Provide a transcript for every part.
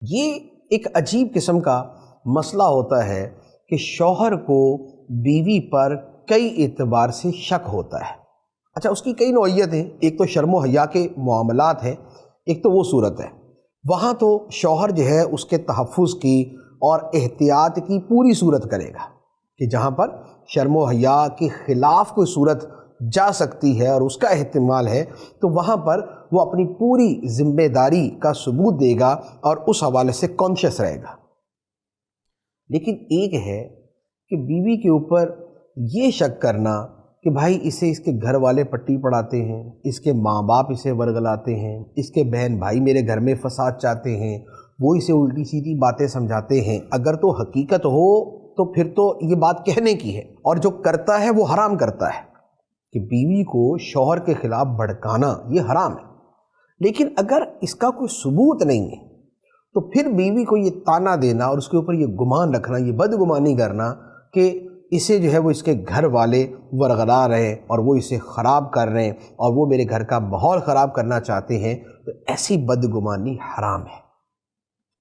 یہ ایک عجیب قسم کا مسئلہ ہوتا ہے کہ شوہر کو بیوی پر کئی اعتبار سے شک ہوتا ہے۔ اچھا، اس کی کئی نوعیت ہیں۔ ایک تو شرم و حیا کے معاملات ہیں، ایک تو وہ صورت ہے وہاں تو شوہر جو ہے اس کے تحفظ کی اور احتیاط کی پوری صورت کرے گا کہ جہاں پر شرم و حیا کے خلاف کوئی صورت جا سکتی ہے اور اس کا احتمال ہے تو وہاں پر وہ اپنی پوری ذمہ داری کا ثبوت دے گا اور اس حوالے سے کانشیس رہے گا۔ لیکن ایک ہے کہ بیوی کے اوپر یہ شک کرنا کہ بھائی اسے اس کے گھر والے پٹی پڑھاتے ہیں، اس کے ماں باپ اسے ورگلاتے ہیں، اس کے بہن بھائی میرے گھر میں فساد چاہتے ہیں، وہ اسے الٹی سیدھی باتیں سمجھاتے ہیں۔ اگر تو حقیقت ہو تو پھر تو یہ بات کہنے کی ہے، اور جو کرتا ہے وہ حرام کرتا ہے کہ بیوی کو شوہر کے خلاف بھڑکانا، یہ حرام ہے۔ لیکن اگر اس کا کوئی ثبوت نہیں ہے تو پھر بیوی کو یہ تانا دینا اور اس کے اوپر یہ گمان رکھنا، یہ بدگمانی کرنا کہ اسے جو ہے وہ اس کے گھر والے ورغلا رہے ہیں اور وہ اسے خراب کر رہے ہیں اور وہ میرے گھر کا ماحول خراب کرنا چاہتے ہیں، تو ایسی بدگمانی حرام ہے۔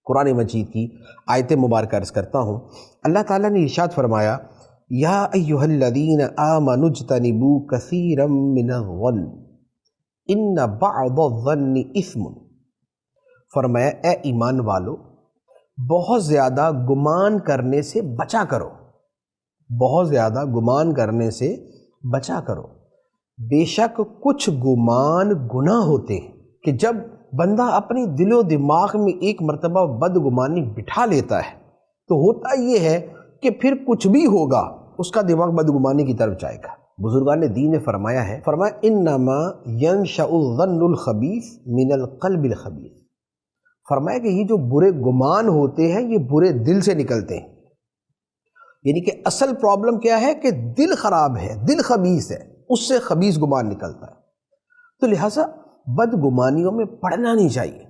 قرآن مجید کی آیت مبارکہ عرض کرتا ہوں، اللہ تعالیٰ نے ارشاد فرمایا، یا ایھا الذین آمنوا اجتنبوا کثیرا من الظن ان بعض الظن اثم۔ فرمایا اے ایمان والو، بہت زیادہ گمان کرنے سے بچا کرو، بہت زیادہ گمان کرنے سے بچا کرو، بے شک کچھ گمان گناہ ہوتے ہیں۔ کہ جب بندہ اپنی دل و دماغ میں ایک مرتبہ بدگمانی بٹھا لیتا ہے تو ہوتا یہ ہے کہ پھر کچھ بھی ہوگا اس کا دماغ بدگمانی کی طرف جائے گا۔ بزرگان دین نے فرمایا ہے، فرمایا انما ینشأ الظن الخبیث من القلب الخبیث۔ فرمایا کہ یہ جو برے گمان ہوتے ہیں یہ برے دل سے نکلتے ہیں، یعنی کہ اصل پرابلم کیا ہے کہ دل خراب ہے، دل خبیث ہے، اس سے خبیث گمان نکلتا ہے۔ تو لہٰذا بدگمانیوں میں پڑنا نہیں چاہیے۔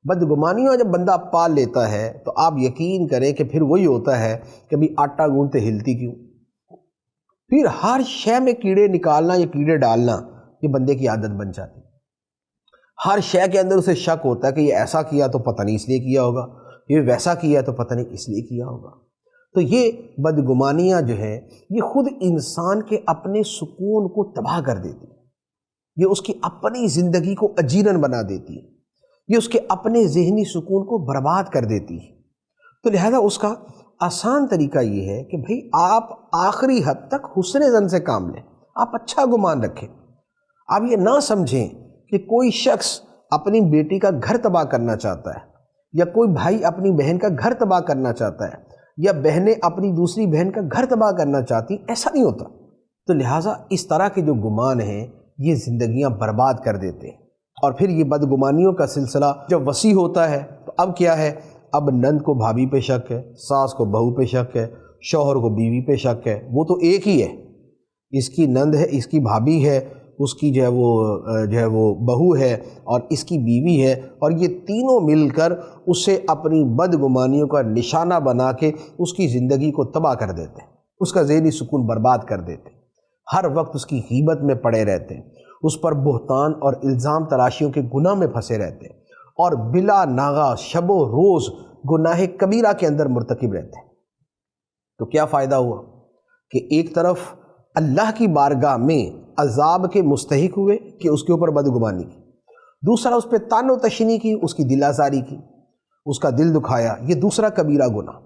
بدگمانیوں جب بندہ پال لیتا ہے تو آپ یقین کریں کہ پھر وہی ہوتا ہے کہ بھی آٹا گوندتے ہلتی کیوں، پھر ہر شے میں کیڑے نکالنا یا کیڑے ڈالنا یہ بندے کی عادت بن جاتی ہے۔ ہر شے کے اندر اسے شک ہوتا ہے کہ یہ ایسا کیا تو پتہ نہیں اس لیے کیا ہوگا، یہ ویسا کیا تو پتہ نہیں اس لیے کیا ہوگا۔ تو یہ بدگمانیاں جو ہیں یہ خود انسان کے اپنے سکون کو تباہ کر دیتی ہیں، یہ اس کی اپنی زندگی کو اجیرن بنا دیتی ہے، یہ اس کے اپنے ذہنی سکون کو برباد کر دیتی ہے۔ تو لہذا اس کا آسان طریقہ یہ ہے کہ بھئی آپ آخری حد تک حسن ظن سے کام لیں، آپ اچھا گمان رکھیں۔ آپ یہ نہ سمجھیں کہ کوئی شخص اپنی بیٹی کا گھر تباہ کرنا چاہتا ہے، یا کوئی بھائی اپنی بہن کا گھر تباہ کرنا چاہتا ہے، یا بہنیں اپنی دوسری بہن کا گھر تباہ کرنا چاہتی، ایسا نہیں ہوتا۔ تو لہٰذا اس طرح کے جو گمان ہیں یہ زندگیاں برباد کر دیتے ہیں، اور پھر یہ بدگمانیوں کا سلسلہ جب وسیع ہوتا ہے تو اب کیا ہے، اب نند کو بھابھی پہ شک ہے، ساس کو بہو پہ شک ہے، شوہر کو بیوی پہ شک ہے۔ وہ تو ایک ہی ہے، اس کی نند ہے، اس کی بھابھی ہے، اس کی جو ہے وہ بہو ہے اور اس کی بیوی ہے، اور یہ تینوں مل کر اسے اپنی بدگمانیوں کا نشانہ بنا کے اس کی زندگی کو تباہ کر دیتے ہیں، اس کا ذہنی سکون برباد کر دیتے ہیں، ہر وقت اس کی غیبت میں پڑے رہتے ہیں، اس پر بہتان اور الزام تراشیوں کے گناہ میں پھنسے رہتے ہیں، اور بلا ناغہ شب و روز گناہ کبیرہ کے اندر مرتکب رہتے ہیں۔ تو کیا فائدہ ہوا کہ ایک طرف اللہ کی بارگاہ میں عذاب کے مستحق ہوئے کہ اس کے اوپر بدگمانی کی، دوسرا اس پہ طعن و تشنیع کی، اس کی دل آزاری کی، اس کا دل دکھایا، یہ دوسرا کبیرہ گناہ۔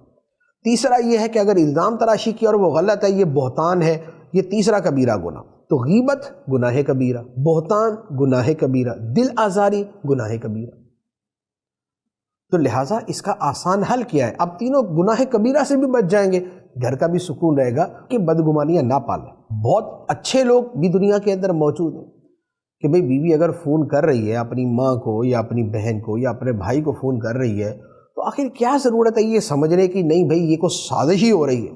تیسرا یہ ہے کہ اگر الزام تراشی کی اور وہ غلط ہے، یہ بہتان ہے، یہ تیسرا کبیرہ گناہ۔ تو غیبت گناہ کبیرہ، بہتان گناہ کبیرہ، دل آزاری گناہ کبیرہ۔ تو لہٰذا اس کا آسان حل کیا ہے، اب تینوں گناہ کبیرہ سے بھی بچ جائیں گے، گھر کا بھی سکون رہے گا کہ بدگمانیاں نہ پالیں۔ بہت اچھے لوگ بھی دنیا کے اندر موجود ہیں کہ بھئی بیوی اگر فون کر رہی ہے اپنی ماں کو یا اپنی بہن کو یا اپنے بھائی کو فون کر رہی ہے تو آخر کیا ضرورت ہے یہ سمجھنے کی نہیں بھئی یہ کوئی سازش ہی ہو رہی ہے۔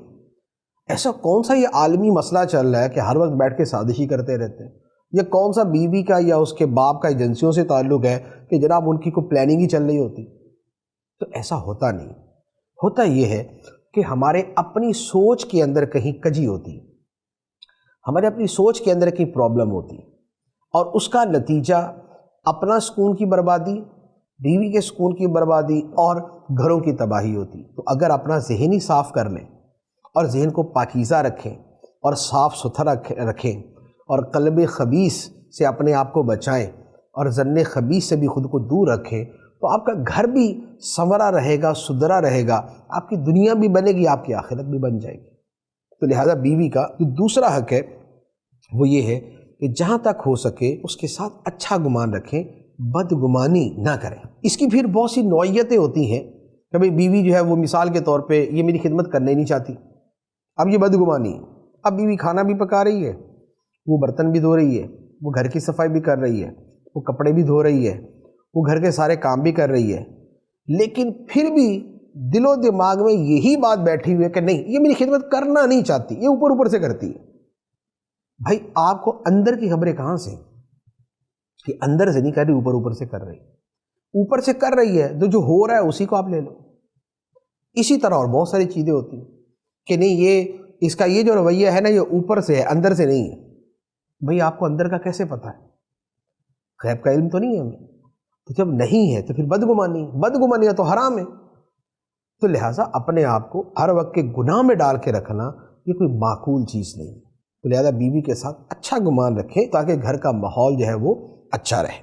ایسا کون سا یہ عالمی مسئلہ چل رہا ہے کہ ہر وقت بیٹھ کے سازشی کرتے رہتے ہیں؟ یہ کون سا بیوی کا یا اس کے باپ کا ایجنسیوں سے تعلق ہے کہ جناب ان کی کوئی پلاننگ ہی چل رہی ہوتی؟ تو ایسا ہوتا نہیں، ہوتا یہ ہے کہ ہمارے اپنی سوچ کے اندر کہیں کجی ہوتی ہے، ہمارے اپنی سوچ کے اندر کہیں پرابلم ہوتی ہے، اور اس کا نتیجہ اپنا سکون کی بربادی، بیوی کے سکون کی بربادی اور گھروں کی تباہی ہوتی. تو اگر اپنا ذہن ہی صاف کر لیں اور ذہن کو پاکیزہ رکھیں اور صاف ستھرا رکھیں اور قلب خبیث سے اپنے آپ کو بچائیں اور ظن خبیث سے بھی خود کو دور رکھیں تو آپ کا گھر بھی سنورا رہے گا، سدھرا رہے گا، آپ کی دنیا بھی بنے گی، آپ کی آخرت بھی بن جائے گی. تو لہٰذا بیوی کا جو دوسرا حق ہے وہ یہ ہے کہ جہاں تک ہو سکے اس کے ساتھ اچھا گمان رکھیں، بدگمانی نہ کریں. اس کی پھر بہت سی نوعیتیں ہوتی ہیں. کبھی بیوی جو ہے وہ مثال کے طور پہ یہ میری خدمت کرنے نہیں چاہتی، اب یہ بدگمانی. اب بیوی کھانا بھی پکا رہی ہے، وہ برتن بھی دھو رہی ہے، وہ گھر کی صفائی بھی کر رہی ہے، وہ کپڑے بھی دھو رہی ہے، وہ گھر کے سارے کام بھی کر رہی ہے، لیکن پھر بھی دل و دماغ میں یہی بات بیٹھی ہوئی ہے کہ نہیں یہ میری خدمت کرنا نہیں چاہتی، یہ اوپر اوپر سے کرتی ہے. بھائی آپ کو اندر کی خبریں کہاں سے کہ اندر سے نہیں کر رہی، اوپر اوپر سے کر رہی. اوپر سے کر رہی ہے تو جو ہو رہا ہے اسی کو آپ لے لو. اسی طرح اور بہت ساری چیزیں ہوتی ہیں کہ نہیں یہ اس کا یہ جو رویہ ہے نا یہ اوپر سے ہے، اندر سے نہیں ہے. بھئی آپ کو اندر کا کیسے پتہ ہے؟ غیب کا علم تو نہیں ہے ہمیں. تو جب نہیں ہے تو پھر بدگمانی ہے تو حرام ہے. تو لہٰذا اپنے آپ کو ہر وقت کے گناہ میں ڈال کے رکھنا یہ کوئی معقول چیز نہیں. تو لہٰذا بیوی کے ساتھ اچھا گمان رکھیں تاکہ گھر کا ماحول جو ہے وہ اچھا رہے.